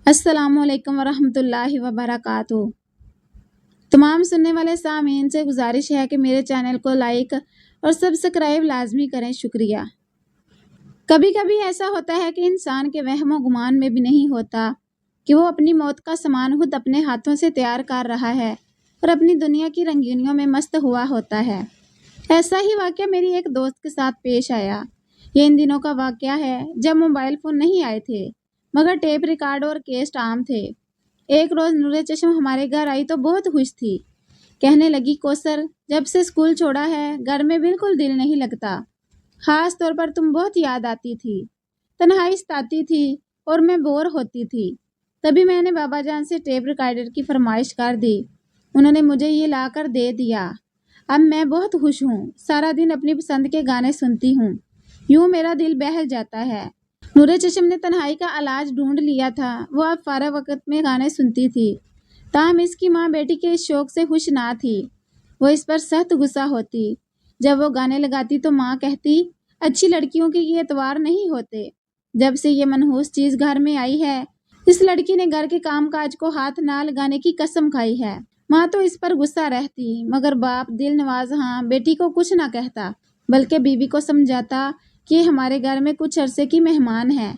السلام علیکم ورحمۃ اللہ وبرکاتہ۔ تمام سننے والے سامعین سے گزارش ہے کہ میرے چینل کو لائک اور سبسکرائب لازمی کریں، شکریہ۔ کبھی کبھی ایسا ہوتا ہے کہ انسان کے وہم و گمان میں بھی نہیں ہوتا کہ وہ اپنی موت کا سامان خود اپنے ہاتھوں سے تیار کر رہا ہے اور اپنی دنیا کی رنگینیوں میں مست ہوا ہوتا ہے۔ ایسا ہی واقعہ میری ایک دوست کے ساتھ پیش آیا۔ یہ ان دنوں کا واقعہ ہے جب موبائل فون نہیں آئے تھے، مگر ٹیپ ریکارڈ اور کیسٹ عام تھے۔ ایک روز نور چشم ہمارے گھر آئی تو بہت خوش تھی۔ کہنے لگی، کوثر، جب سے اسکول چھوڑا ہے گھر میں بالکل دل نہیں لگتا، خاص طور پر تم بہت یاد آتی تھی، تنہائی ستاتی تھی اور میں بور ہوتی تھی۔ تبھی میں نے بابا جان سے ٹیپ ریکارڈر کی فرمائش کر دی۔ انہوں نے مجھے یہ لا کر دے دیا۔ اب میں بہت خوش ہوں، سارا دن اپنی پسند کے گانے سنتی ہوں، یوں میرا دل بہل جاتا ہے۔ نور چشم نے تنہائی کا علاج ڈھونڈ لیا تھا۔ وہ اب فارغ وقت میں گانے سنتی تھی، تاہم اس کی ماں بیٹی کے اس شوق سے خوش نہ تھی۔ وہ اس پر سخت غصہ ہوتی۔ جب وہ گانے لگاتی تو ماں کہتی، اچھی لڑکیوں کے یہ اتوار نہیں ہوتے۔ جب سے یہ منحوس چیز گھر میں آئی ہے، اس لڑکی نے گھر کے کام کاج کو ہاتھ نہ لگانے کی قسم کھائی ہے۔ ماں تو اس پر غصہ رہتی، مگر باپ دل نواز بیٹی کو کچھ نہ کہتا، بلکہ بیوی کو سمجھاتا کہ ہمارے گھر میں کچھ عرصے کی مہمان ہے،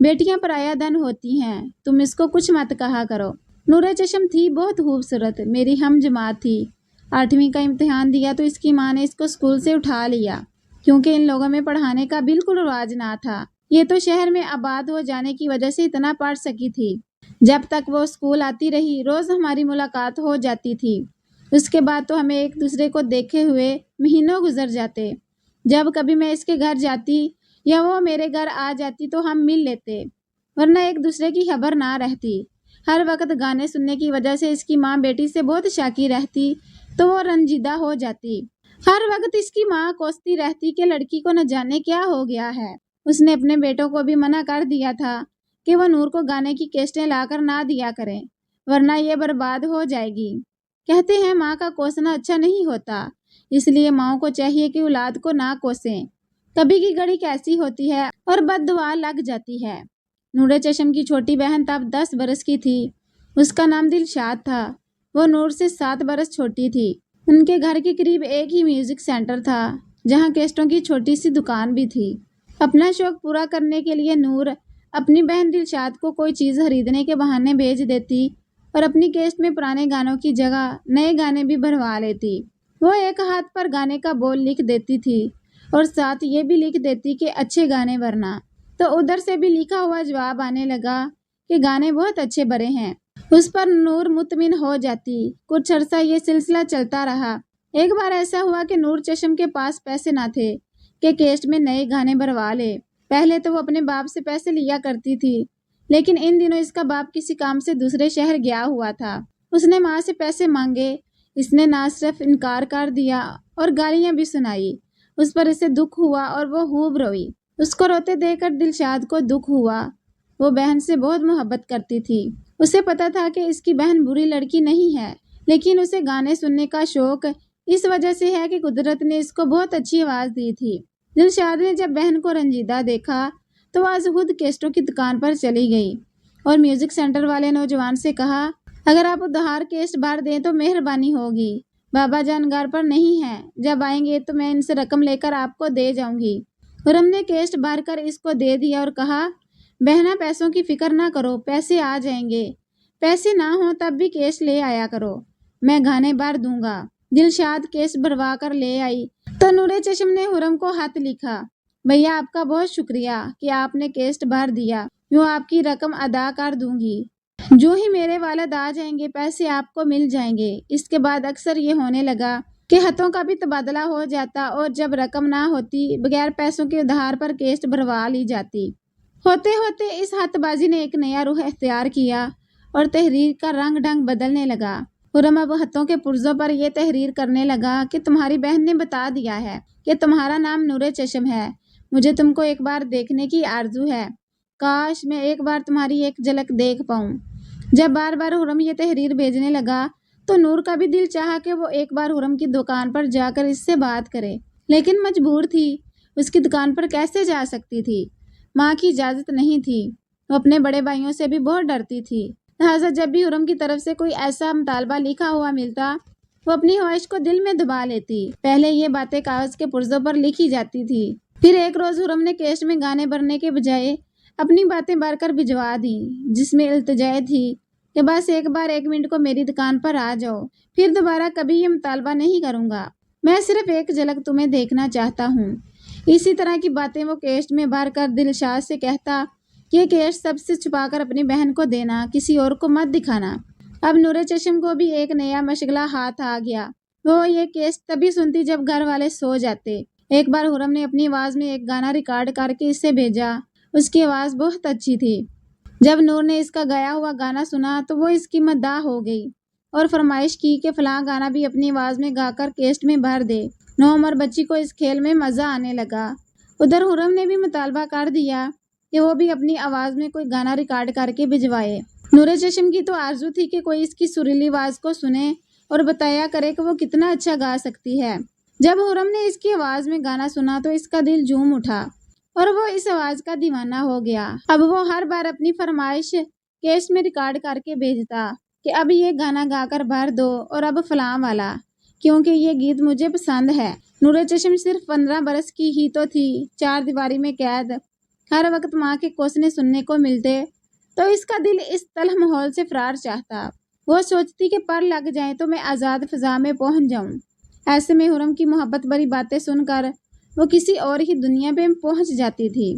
بیٹیاں پرایا دھن ہوتی ہیں، تم اس کو کچھ مت کہا کرو۔ نور چشم تھی بہت خوبصورت، میری ہم جماعت تھی۔ 8ویں کا امتحان دیا تو اس کی ماں نے اس کو اسکول سے اٹھا لیا، کیونکہ ان لوگوں میں پڑھانے کا بالکل رواج نہ تھا۔ یہ تو شہر میں آباد ہو جانے کی وجہ سے اتنا پڑھ سکی تھی۔ جب تک وہ اسکول آتی رہی، روز ہماری ملاقات ہو جاتی تھی۔ اس کے بعد تو ہمیں ایک دوسرے کو دیکھے ہوئے مہینوں گزر جاتے۔ جب کبھی میں اس کے گھر جاتی یا وہ میرے گھر آ جاتی تو ہم مل لیتے، ورنہ ایک دوسرے کی خبر نہ رہتی۔ ہر وقت گانے سننے کی وجہ سے اس کی ماں بیٹی سے بہت شاکی رہتی تو وہ رنجیدہ ہو جاتی۔ ہر وقت اس کی ماں کوستی رہتی کہ لڑکی کو نہ جانے کیا ہو گیا ہے۔ اس نے اپنے بیٹوں کو بھی منع کر دیا تھا کہ وہ نور کو گانے کی کیسٹیں لا کر نہ دیا کریں، ورنہ یہ برباد ہو جائے گی۔ کہتے ہیں ماں کا کوسنا اچھا نہیں ہوتا، اس لیے ماؤں کو چاہیے کہ اولاد کو نہ کوسیں۔ کبھی کی گھڑی کیسی ہوتی ہے اور بد دعا لگ جاتی ہے۔ نور چشم کی چھوٹی بہن تب 10 برس کی تھی۔ اس کا نام دلشاد تھا۔ وہ نور سے 7 برس چھوٹی تھی۔ ان کے گھر کے قریب ایک ہی میوزک سینٹر تھا، جہاں کیسٹوں کی چھوٹی سی دکان بھی تھی۔ اپنا شوق پورا کرنے کے لیے نور اپنی بہن دلشاد کو کوئی چیز خریدنے کے بہانے بھیج دیتی اور اپنی کیسٹ میں پرانے گانوں کی جگہ نئے گانے بھی بھروا لیتی۔ وہ ایک ہاتھ پر گانے کا بول لکھ دیتی تھی اور ساتھ یہ بھی لکھ دیتی کہ اچھے گانے بھرنا، تو ادھر سے بھی لکھا ہوا جواب آنے لگا کہ گانے بہت اچھے بھرے ہیں۔ اس پر نور مطمئن ہو جاتی۔ کچھ عرصہ یہ سلسلہ چلتا رہا۔ ایک بار ایسا ہوا کہ نور چشم کے پاس پیسے نہ تھے کہ کیسٹ میں نئے گانے بھروا لے۔ پہلے تو وہ اپنے باپ سے پیسے لیا کرتی تھی، لیکن ان دنوں اس کا باپ کسی کام سے دوسرے شہر گیا ہوا تھا۔ اس نے ماں سے پیسے مانگے، اس نے نہ صرف انکار کر دیا اور گالیاں بھی سنائی۔ اس پر اسے دکھ ہوا اور وہ خوب روئی۔ اس کو روتے دیکھ کر دلشاد کو دکھ ہوا۔ وہ بہن سے بہت محبت کرتی تھی۔ اسے پتا تھا کہ اس کی بہن بری لڑکی نہیں ہے، لیکن اسے گانے سننے کا شوق اس وجہ سے ہے کہ قدرت نے اس کو بہت اچھی آواز دی تھی۔ دلشاد نے جب بہن کو رنجیدہ دیکھا تو وہ آج خود کیسٹوں کی دکان پر چلی گئی اور میوزک سینٹر والے نوجوان سے کہا، اگر آپ ادھار کیسٹ بھر دیں تو مہربانی ہوگی۔ بابا جان گھر پر نہیں ہیں، جب آئیں گے تو میں ان سے رقم لے کر آپ کو دے جاؤں گی۔ اور ہم نے کیسٹ بھر کر اس کو دے دیا اور کہا، بہنا پیسوں کی فکر نہ کرو، پیسے آ جائیں گے، پیسے نہ ہوں تب بھی کیسٹ لے آیا کرو، میں گانے بھر دوں گا۔ دلشاد کیسٹ بھروا کر لے آئی تو نور چشم نے خرم کو خط لکھا، بھیا آپ کا بہت شکریہ کہ آپ نے کیسٹ بھر دیا، یوں آپ کی رقم ادا کر دوں گی۔ جو ہی میرے والد آ جائیں گے پیسے آپ کو مل جائیں گے۔ اس کے بعد اکثر یہ ہونے لگا کہ ہتھوں کا بھی تبادلہ ہو جاتا اور جب رقم نہ ہوتی بغیر پیسوں کے ادھار پر کیسٹ بھروا لی جاتی۔ ہوتے ہوتے اس ہاتھ بازی نے ایک نیا رخ اختیار کیا اور تحریر کا رنگ ڈھنگ بدلنے لگا۔ خرم اب ہتھوں کے پرزوں پر یہ تحریر کرنے لگا کہ تمہاری بہن نے بتا دیا ہے کہ تمہارا نام نور چشم ہے، مجھے تم کو ایک بار دیکھنے کی آرزو ہے، کاش میں ایک بار تمہاری ایک جھلک دیکھ پاؤں۔ جب بار بار خرم یہ تحریر بھیجنے لگا تو نور کا بھی دل چاہا کہ وہ ایک بار خرم کی دکان پر جا کر اس سے بات کرے، لیکن مجبور تھی۔ اس کی دکان پر کیسے جا سکتی تھی؟ ماں کی اجازت نہیں تھی۔ وہ اپنے بڑے بھائیوں سے بھی بہت ڈرتی تھی، لہٰذا جب بھی حرم کی طرف سے کوئی ایسا مطالبہ لکھا ہوا ملتا وہ اپنی خواہش کو دل میں دبا لیتی۔ پہلے یہ باتیں کاغذ کے پرزوں پر لکھی جاتی تھی، پھر ایک روز حرم نے کیسٹ میں گانے بھرنے کے بجائے اپنی باتیں بھر کر بھجوا دیں، جس میں التجائے تھی کہ بس ایک بار 1 منٹ کو میری دکان پر آ جاؤ، پھر دوبارہ کبھی یہ مطالبہ نہیں کروں گا، میں صرف ایک جھلک تمہیں دیکھنا چاہتا ہوں۔ اسی طرح کی باتیں وہ کیسٹ میں بھر کر دلشاد سے کہتا کہ یہ کیسٹ سب سے چھپا کر اپنی بہن کو دینا، کسی اور کو مت دکھانا۔ اب نور چشم کو بھی ایک نیا مشغلہ ہاتھ آ گیا، وہ یہ کیسٹ تبھی سنتی جب گھر والے سو جاتے۔ ایک بار حرم نے اپنی آواز میں ایک گانا ریکارڈ کر کے اسے بھیجا، اس کی آواز بہت اچھی تھی۔ جب نور نے اس کا گایا ہوا گانا سنا تو وہ اس کی مداح ہو گئی اور فرمائش کی کہ فلاں گانا بھی اپنی آواز میں گا کر کیسٹ میں بھر دے۔ نوعمر بچی کو اس کھیل میں مزہ آنے لگا۔ ادھر حرم نے بھی مطالبہ کر دیا کہ وہ بھی اپنی آواز میں کوئی گانا ریکارڈ کر کے بھجوائے۔ نور چشم کی تو آرزو تھی کہ کوئی اس کی سریلی آواز کو سنے اور بتایا کرے کہ وہ کتنا اچھا گا سکتی ہے۔ جب حرم نے اس کی آواز میں گانا سنا تو اس کا دل جھوم اٹھا اور وہ اس آواز کا دیوانہ ہو گیا۔ اب وہ ہر بار اپنی فرمائش کیسٹ میں ریکارڈ کر کے بھیجتا کہ اب یہ گانا گا کر بھر دو اور اب فلاں والا، کیونکہ یہ گیت مجھے پسند ہے۔ نور چشم صرف 15 برس کی ہی تو تھی، 4 دیواری میں قید، ہر وقت ماں کے کوسنے سننے کو ملتے تو اس کا دل اس تلخ ماحول سے فرار چاہتا۔ وہ سوچتی کہ پر لگ جائیں تو میں آزاد فضا میں پہنچ جاؤں۔ ایسے میں حرم کی محبت بھری باتیں سن کر وہ کسی اور ہی دنیا میں پہنچ جاتی تھی۔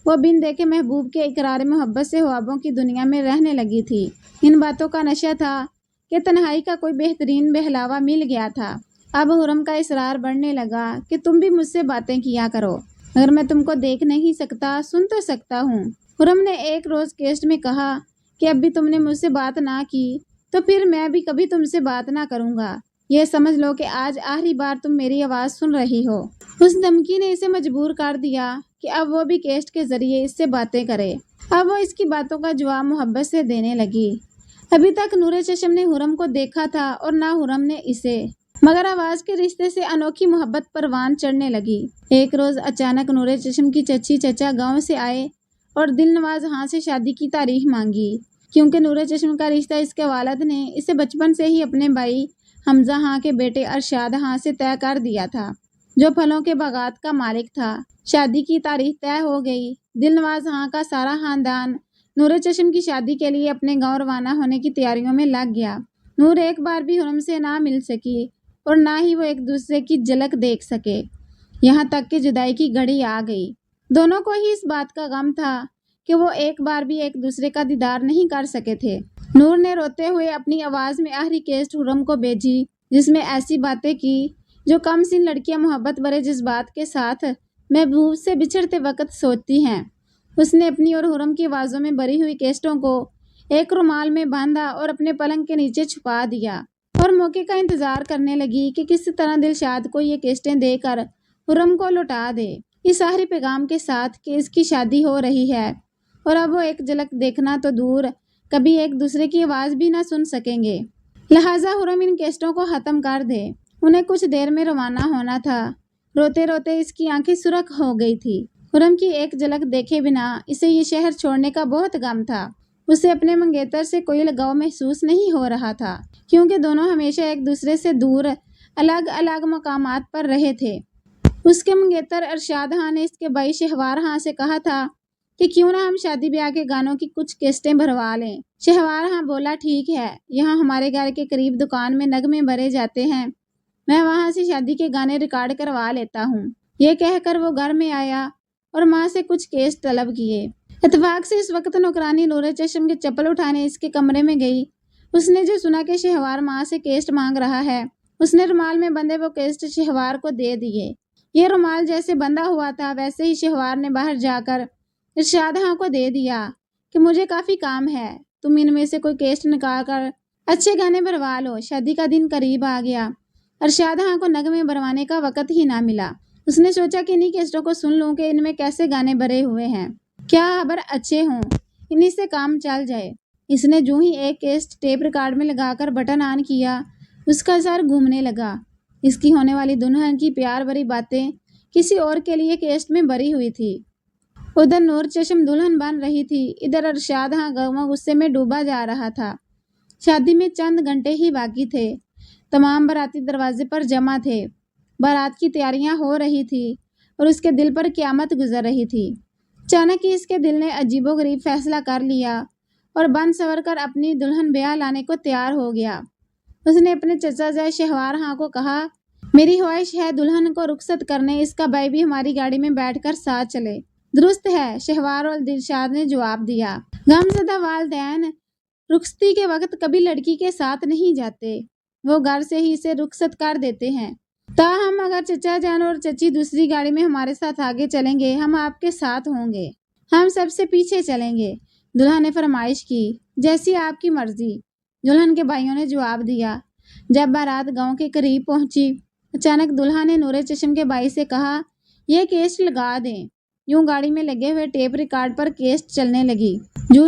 وہ بن دیکھے محبوب کے اقرار محبت سے خوابوں کی دنیا میں رہنے لگی تھی۔ ان باتوں کا نشہ تھا کہ تنہائی کا کوئی بہترین بہلاوا مل گیا تھا۔ اب حرم کا اصرار بڑھنے لگا کہ تم بھی مجھ سے باتیں کیا کرو، اگر میں تم کو دیکھ نہیں سکتا سن تو سکتا ہوں۔ حرم نے ایک روز کیسٹ میں کہا کہ اب بھی تم نے مجھ سے بات نہ کی تو پھر میں بھی کبھی تم سے بات نہ کروں گا، یہ سمجھ لو کہ آج آخری بار تم میری آواز سن رہی ہو۔ اس دھمکی نے اسے مجبور کر دیا کہ اب وہ بھی کیسٹ کے ذریعے اس سے باتیں کرے۔ اب وہ اس کی باتوں کا جواب محبت سے دینے لگی۔ ابھی تک نور چشم نے حرم کو دیکھا تھا اور نہ حرم نے اسے، مگر آواز کے رشتے سے انوکھی محبت پروان چڑھنے لگی۔ ایک روز اچانک نور چشم کی چچی چچا گاؤں سے آئے اور دل نواز ہاں سے شادی کی تاریخ مانگی، کیونکہ نور چشم کا رشتہ اس کے والد نے اسے بچپن سے ہی اپنے بھائی حمزہ ہاں کے بیٹے ارشاد ہاں سے طے کر دیا تھا، جو پھلوں کے باغات کا مالک تھا۔ شادی کی تاریخ طے ہو گئی۔ دل نواز ہاں کا سارا خاندان نور چشم کی شادی کے لیے اپنے گاؤں روانہ ہونے کی تیاریوں میں لگ گیا۔ نور ایک بار بھی حرم سے نہ مل سکی اور نہ ہی وہ ایک دوسرے کی جھلک دیکھ سکے، یہاں تک کہ جدائی کی گھڑی آ گئی۔ دونوں کو ہی اس بات کا غم تھا کہ وہ ایک بار بھی ایک دوسرے کا دیدار نہیں کر سکے تھے۔ نور نے روتے ہوئے اپنی آواز میں آخری کیسٹ حرم کو بھیجی، جس میں ایسی باتیں کی جو کم سن لڑکیاں محبت بھرے جذبات کے ساتھ محبوب سے بچھڑتے وقت سوچتی ہیں۔ اس نے اپنی اور حرم کی آوازوں میں بھری ہوئی کیسٹوں کو ایک رومال میں باندھا اور اپنے پلنگ کے نیچے چھپا دیا اور موقع کا انتظار کرنے لگی کہ کس طرح دلشاد کو یہ کیسٹیں دے کر حرم کو لوٹا دے، اس آخری پیغام کے ساتھ کہ اس کی شادی ہو رہی ہے اور اب وہ ایک جھلک دیکھنا تو دور کبھی ایک دوسرے کی آواز بھی نہ سن سکیں گے۔ لہٰذا حرم ان کیسٹوں کو ختم کر دے، انہیں کچھ دیر میں روانہ ہونا تھا۔ روتے روتے اس کی آنکھیں سرخ ہو گئی تھی۔ حرم کی ایک جھلک دیکھے بنا اسے یہ شہر چھوڑنے کا بہت غم تھا۔ اسے اپنے منگیتر سے کوئی لگاؤ محسوس نہیں ہو رہا تھا، کیونکہ دونوں ہمیشہ ایک دوسرے سے دور الگ الگ مقامات پر رہے تھے۔ اس کے منگیتر ارشاد ہاں نے اس کے بھائی شہوار ہاں سے کہا تھا کہ کیوں نہ ہم شادی بیاہ کے گانوں کی کچھ کیسٹیں بھروا لیں۔ شہوار ہاں بولا ٹھیک ہے، یہاں ہمارے گھر کے قریب دکان میں نغمے بھرے جاتے ہیں، میں وہاں سے شادی کے گانے ریکارڈ کروا لیتا ہوں۔ یہ کہہ کر وہ گھر میں آیا اور ماں سے کچھ کیسٹ طلب کیے۔ اتفاق سے اس وقت نوکرانی نور چشم کے چپل اٹھانے اس کے کمرے میں گئی۔ اس نے جو سنا کہ شہوار ماں سے کیسٹ مانگ رہا ہے، اس نے رومال میں بندھے وہ کیسٹ شہوار کو دے دیے۔ یہ رومال جیسے بندھا ہوا تھا ویسے ہی شہوار نے باہر جا کر ارشاد ہاں کو دے دیا کہ مجھے کافی کام ہے، تم ان میں سے کوئی کیسٹ نکال کر اچھے گانے بھروا لو، شادی کا دن قریب آ گیا۔ ارشاد ہاں کو نغمے بھروانے کا وقت ہی نہ ملا۔ اس نے سوچا کہ انہی کیسٹوں کو سن لوں کہ ان میں کیسے گانے بھرے ہوئے ہیں، کیا خبر اچھے ہوں، انہی سے کام چل جائے۔ اس نے جو ہی ایک کیسٹ ٹیپ ریکارڈ میں لگا کر بٹن آن کیا، اس کا سر گھومنے لگا۔ اس کی ہونے والی دلہن کی پیار بھری باتیں کسی اور کے لیے کیسٹ میں بھری ہوئی تھی۔ ادھر نور چشم دلہن بن رہی تھی، ادھر ارشاد غم غصے میں ڈوبا جا رہا تھا۔ شادی میں چند گھنٹے ہی باقی تھے۔ تمام باراتی دروازے پر جمع تھے۔ بارات کی تیاریاں ہو رہی تھی اور اس کے دل پر قیامت گزر رہی تھی۔ اچانک ہی اس کے دل نے عجیب و غریب فیصلہ کر لیا اور بن سور کر اپنی دلہن بیاہ لانے کو تیار ہو گیا۔ اس نے اپنے چچا زائی شہوار کو کہا، میری خواہش ہے دلہن کو رخصت کرنے اس کا بھائی بھی ہماری گاڑی میں بیٹھ کر ساتھ چلے۔ درست ہے، شہوار اور دلشاد نے جواب دیا۔ غمزدہ والدین رخصتی کے وقت کبھی لڑکی کے ساتھ نہیں جاتے، وہ گھر سے ہی اسے رخصت کر دیتے ہیں۔ تاہم اگر چچا جان اور چچی دوسری گاڑی میں ہمارے ساتھ آگے چلیں گے، ہم آپ کے ساتھ ہوں گے، ہم سب سے پیچھے چلیں گے، دلہا نے فرمائش کی۔ جیسی آپ کی مرضی، دلہن کے بھائیوں نے جواب دیا۔ جب بارات گاؤں کے قریب پہنچی، اچانک دلہا نے نور چشم کے بھائی سے کہا، یہ کیسٹ لگا دیں۔ یوں گاڑی میں لگے ہوئے ٹیپ ریکارڈ پر کیسٹ چلنے لگی۔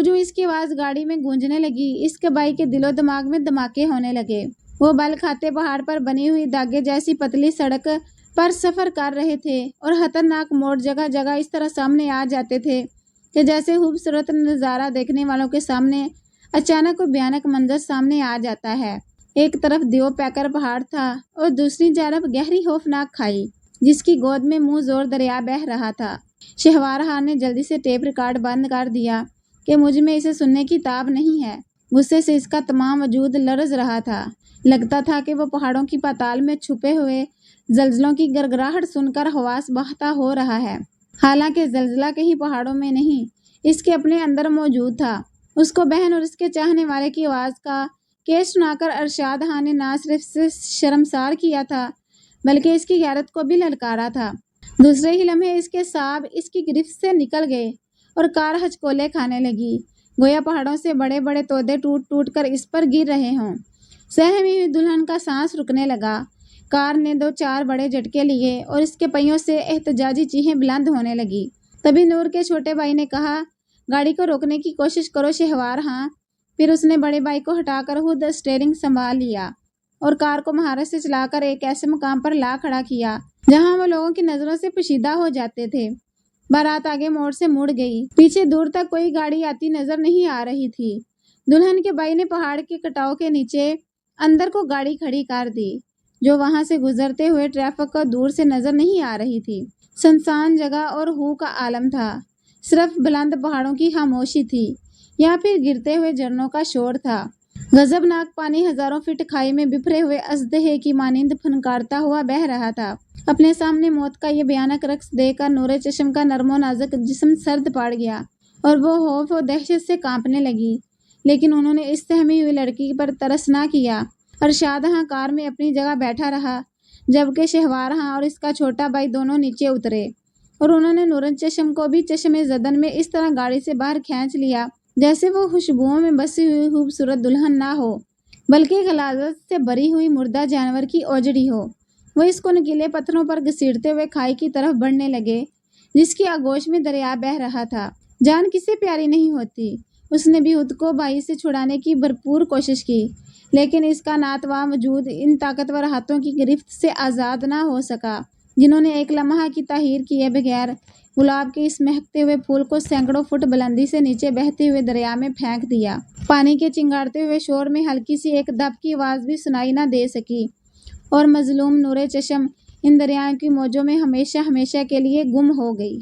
جو اس کی آواز گاڑی میں گونجنے لگی، اس کے بھائی کے دل و دماغ میں دھماکے ہونے لگے۔ وہ بل کھاتے پہاڑ پر بنی ہوئی دھاگے جیسی پتلی سڑک پر سفر کر رہے تھے اور خطرناک موڑ جگہ جگہ اس طرح سامنے آ جاتے تھے کہ جیسے خوبصورت نظارہ دیکھنے والوں کے سامنے اچانک کوئی بھیانک منظر سامنے آ جاتا ہے۔ ایک طرف دیو پیکر پہاڑ تھا اور دوسری جانب گہری خوفناک کھائی جس کی گود میں منہ زور دریا بہہ رہا تھا۔ شہوار نے جلدی سے ٹیپ ریکارڈ بند کر دیا کہ مجھ میں اسے سننے کی تاب نہیں ہے۔ غصے سے اس کا تمام وجود لرز رہا تھا۔ لگتا تھا کہ وہ پہاڑوں کی پاتال میں چھپے ہوئے زلزلوں کی گڑگڑاہٹ سن کر حواس بہتا ہو رہا ہے۔ حالانکہ زلزلہ کہیں پہاڑوں میں نہیں، اس کے اپنے اندر موجود تھا۔ اس کو بہن اور اس کے چاہنے والے کی آواز کا کیس سنا کر ارشاد نے نہ صرف سے شرمسار کیا تھا بلکہ اس کی غیرت کو بھی للکارا تھا۔ دوسرے ہی لمحے اس کے سانپ اس کی گرفت سے نکل گئے اور کار ہچکولے کھانے لگی، گویا پہاڑوں سے بڑے بڑے تودے ٹوٹ ٹوٹ کر اس پر گر رہے ہوں۔ سہمی ہوئی دلہن کا سانس رکنے لگا۔ کار نے 2-4 بڑے جھٹکے لیے اور اس کے پہیوں سے احتجاجی چیخیں بلند ہونے لگی۔ تبھی نور کے چھوٹے بھائی نے کہا، گاڑی کو روکنے کی کوشش کرو شہوار۔ پھر اس نے بڑے بھائی کو ہٹا کر خود اسٹیئرنگ سنبھال لیا اور کار کو مہارت سے چلا کر ایک ایسے مقام پر لا کھڑا کیا جہاں وہ لوگوں کی نظروں سے پوشیدہ ہو جاتے تھے۔ بارات آگے موڑ سے مڑ گئی، پیچھے دور تک کوئی گاڑی آتی نظر نہیں آ رہی تھی۔ دلہن کے بھائی نے پہاڑ کے کٹاؤ کے نیچے اندر کو گاڑی کھڑی کر دی جو وہاں سے گزرتے ہوئے ٹریفک کو دور سے نظر نہیں آ رہی تھی۔ سنسان جگہ اور ہو کا عالم تھا، صرف بلند پہاڑوں کی خاموشی تھی یا پھر گرتے ہوئے جھرنوں کا شور تھا۔ غضبناک پانی ہزاروں فٹ کھائی میں بکھرے ہوئے اژدہے کی مانند پھنکارتا ہوا بہہ رہا تھا۔ اپنے سامنے موت کا یہ بھیانک رقص دیکھ کر نور چشم کا نرم و نازک جسم سرد پڑ گیا اور وہ خوف و دہشت سے کانپنے لگی۔ لیکن انہوں نے اس سہمی ہوئی لڑکی پر ترس نہ کیا۔ ارشاد کار میں اپنی جگہ بیٹھا رہا جبکہ شہوار اور اس کا چھوٹا بھائی دونوں نیچے اترے اور انہوں نے نور چشم کو بھی چشم زدن میں اس طرح گاڑی سے باہر کھینچ لیا جیسے وہ خوشبوؤں میں بسی ہوئی خوبصورت دلہن نہ ہو بلکہ غلاظت سے بھری ہوئی مردہ جانور کی اوجڑی ہو۔ وہ اس کو نکیلے پتھروں پر گھسیٹتے ہوئے کھائی کی طرف بڑھنے لگے جس کی آغوش میں دریا بہہ رہا تھا۔ جان کسے پیاری نہیں ہوتی، اس نے بھی خود کو بھائی سے چھڑانے کی بھرپور کوشش کی لیکن اس کا ناتواں وجود ان طاقتور ہاتھوں کی گرفت سے آزاد نہ ہو سکا جنہوں نے ایک لمحہ کی تاخیر کیے بغیر گلاب کے اس مہکتے ہوئے پھول کو سینکڑوں فٹ بلندی سے نیچے بہتے ہوئے دریا میں پھینک دیا۔ پانی کے چنگاڑتے ہوئے شور میں ہلکی سی ایک دب کی آواز بھی سنائی نہ دے سکی اور مظلوم نور چشم ان دریاؤں کی موجوں میں ہمیشہ ہمیشہ کے لیے گم ہو گئی۔